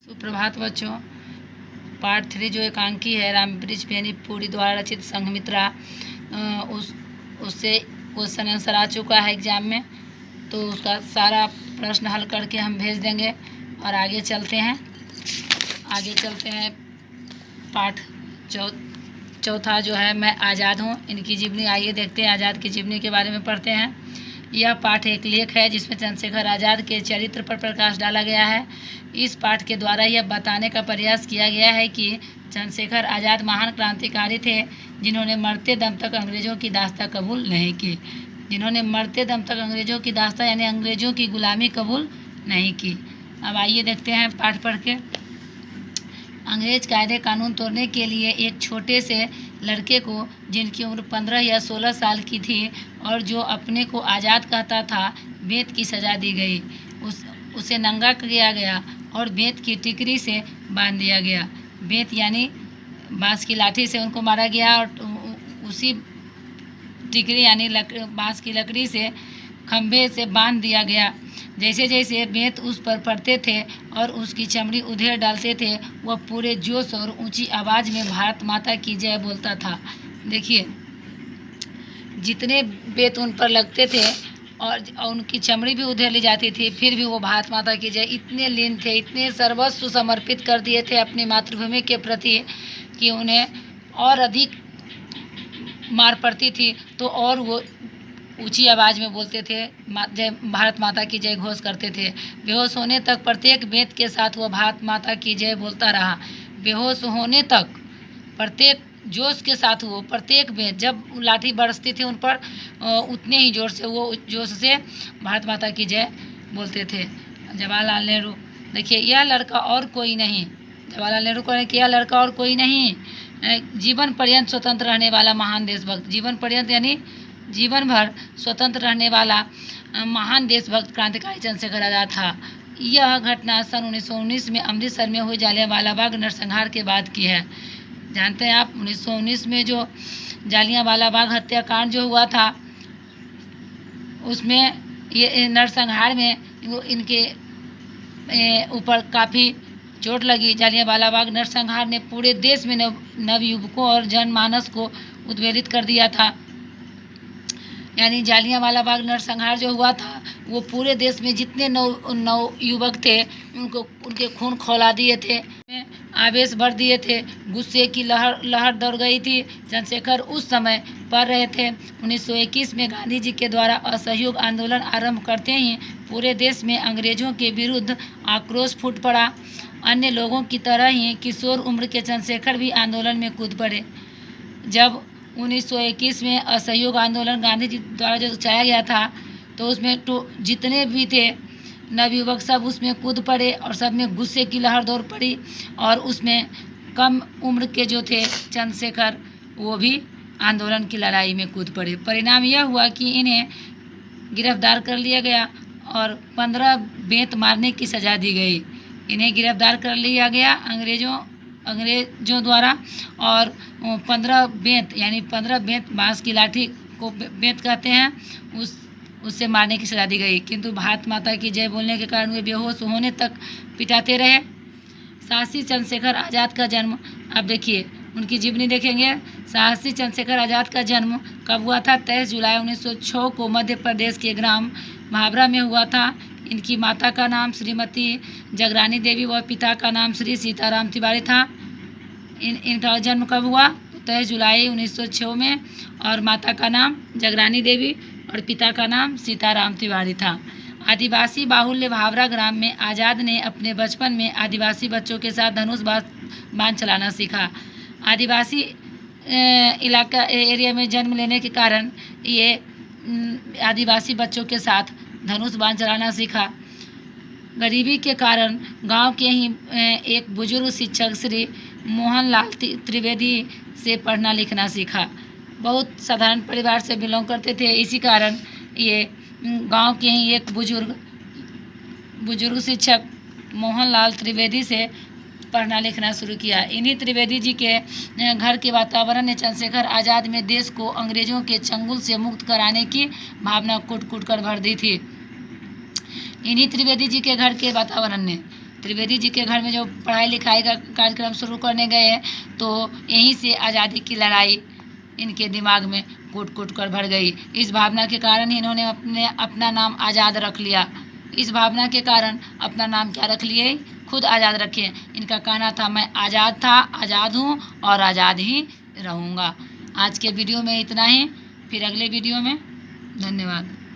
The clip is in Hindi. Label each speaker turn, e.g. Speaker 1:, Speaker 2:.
Speaker 1: सुप्रभात बच्चों। पार्ट 3 जो एकांकी है रामबृक्ष बेनीपुरी द्वारा रचित संघमित्रा, उससे क्वेश्चन आंसर आ चुका है एग्जाम में, तो उसका सारा प्रश्न हल करके हम भेज देंगे। और आगे चलते हैं पार्ट चौथा जो है मैं आज़ाद हूँ, इनकी जीवनी। आइए देखते हैं आज़ाद की जीवनी के बारे में पढ़ते हैं। यह पाठ एक लेख है जिसमें चंद्रशेखर आज़ाद के चरित्र पर प्रकाश डाला गया है। इस पाठ के द्वारा यह बताने का प्रयास किया गया है कि चंद्रशेखर आज़ाद महान क्रांतिकारी थे जिन्होंने मरते दम तक अंग्रेज़ों की दास्तां कबूल नहीं की। जिन्होंने मरते दम तक अंग्रेज़ों की दास्तां यानी अंग्रेज़ों की गुलामी कबूल नहीं की। अब आइए देखते हैं पाठ पढ़ के। अंग्रेज कायदे कानून तोड़ने के लिए एक छोटे से लड़के को, जिनकी उम्र 15 या 16 साल की थी और जो अपने को आज़ाद कहता था, बेंत की सज़ा दी गई। उसे नंगा किया गया और बेंत की टिकरी से बांध दिया गया। बेंत यानी बाँस की लाठी से उनको मारा गया और उसी टिकरी यानी बाँस की लकड़ी से खंभे से बांध दिया गया। जैसे जैसे बेंत उस पर पड़ते थे और उसकी चमड़ी उधेड़ डालते थे, वह पूरे जोश और ऊंची आवाज़ में भारत माता की जय बोलता था। देखिए, जितने बेंत उन पर लगते थे और उनकी चमड़ी भी उधेड़ ली जाती थी, फिर भी वो भारत माता की जय इतने लीन थे, इतने सर्वस्व समर्पित कर दिए थे अपनी मातृभूमि के प्रति कि उन्हें और अधिक मार पड़ती थी तो और वो ऊंची आवाज़ में बोलते थे, जय भारत माता की जय घोष करते थे। बेहोश होने तक प्रत्येक बेंत के साथ वह भारत माता की जय बोलता रहा। बेहोश होने तक प्रत्येक जोश के साथ वो प्रत्येक बेंत जब लाठी बरसती थी उन पर, उतने ही जोर से वो जोश से भारत माता की जय बोलते थे। जवाहरलाल नेहरू, देखिए यह लड़का और कोई नहीं, जवाहरलाल नेहरू कहें कि यह लड़का और कोई नहीं, जीवन पर्यंत स्वतंत्र रहने वाला महान देशभक्त, जीवन पर्यंत यानी जीवन भर स्वतंत्र रहने वाला महान देशभक्त क्रांतिकारी चंद्रशेखर आज़ाद था। यह घटना सन 1919 में अमृतसर में हुए जालियांवाला बाग नरसंहार के बाद की है। जानते हैं आप, 1919 में जो जालियांवाला बाग हत्याकांड जो हुआ था, उसमें ये नरसंहार में वो इनके ऊपर काफ़ी चोट लगी। जालियांवाला बाग नरसंहार ने पूरे देश में नवयुवकों और जनमानस को उद्वेलित कर दिया था। यानी जालियांवाला बाग नरसंहार जो हुआ था वो पूरे देश में जितने नव युवक थे उनके खून खौला दिए थे, आवेश भर दिए थे, गुस्से की लहर दौड़ गई थी। चंद्रशेखर उस समय पढ़ रहे थे। 1921 में गांधी जी के द्वारा असहयोग आंदोलन आरंभ करते ही पूरे देश में अंग्रेजों के विरुद्ध आक्रोश फूट पड़ा। अन्य लोगों की तरह ही किशोर उम्र के चंद्रशेखर भी आंदोलन में कूद पड़े। जब 1921 में असहयोग आंदोलन गांधी जी द्वारा जो चलाया गया था, तो उसमें जितने भी थे नवयुवक सब उसमें कूद पड़े और सब में गुस्से की लहर दौड़ पड़ी। और उसमें कम उम्र के जो थे चंद्रशेखर, वो भी आंदोलन की लड़ाई में कूद पड़े। परिणाम यह हुआ कि इन्हें गिरफ्तार कर लिया गया और 15 बेंत मारने की सज़ा दी गई। इन्हें गिरफ्तार कर लिया गया अंग्रेजों द्वारा और 15 बेंत यानी 15 बेंत बाँस की लाठी को बेंत कहते हैं, उससे मारने की सज़ा दी गई। किंतु भारत माता की जय बोलने के कारण वे बेहोश होने तक पिटाते रहे। साहसी चंद्रशेखर आज़ाद का जन्म, अब देखिए उनकी जीवनी देखेंगे। साहसी चंद्रशेखर आज़ाद का जन्म कब हुआ था? 23 जुलाई 1906 को मध्य प्रदेश के ग्राम भाभरा में हुआ था। इनकी माता का नाम श्रीमती जगरानी देवी व पिता का नाम श्री सीताराम तिवारी था। इनका जन्म कब हुआ? 23 जुलाई 1906 में, और माता का नाम जगरानी देवी और पिता का नाम सीताराम तिवारी था। आदिवासी बाहुल्य भाभरा ग्राम में आज़ाद ने अपने बचपन में आदिवासी बच्चों के साथ धनुष बाण चलाना सीखा। आदिवासी इलाका एरिया में जन्म लेने के कारण ये आदिवासी बच्चों के साथ धनुष बाण चलाना सीखा। गरीबी के कारण गांव के ही एक बुजुर्ग शिक्षक श्री मोहनलाल त्रिवेदी से पढ़ना लिखना सीखा। बहुत साधारण परिवार से बिलोंग करते थे, इसी कारण ये गांव के ही एक बुजुर्ग शिक्षक मोहनलाल त्रिवेदी से पढ़ना लिखना शुरू किया। इन्हीं त्रिवेदी जी के घर के वातावरण ने चंद्रशेखर आज़ाद में देश को अंग्रेजों के चंगुल से मुक्त कराने की भावना कूट कूट कर भर दी थी। इन्हीं त्रिवेदी जी के घर के वातावरण ने त्रिवेदी जी के घर में जो पढ़ाई लिखाई का कार्यक्रम शुरू करने गए हैं, तो यहीं से आज़ादी की लड़ाई इनके दिमाग में कूट कूट कर भर गई। इस भावना के कारण ही इन्होंने अपना नाम आज़ाद रख लिया। इस भावना के कारण अपना नाम क्या रख लिए, खुद आज़ाद रखे। इनका कहना था, मैं आज़ाद था, आज़ाद हूँ और आज़ाद ही रहूँगा। आज के वीडियो में इतना ही, फिर अगले वीडियो में। धन्यवाद।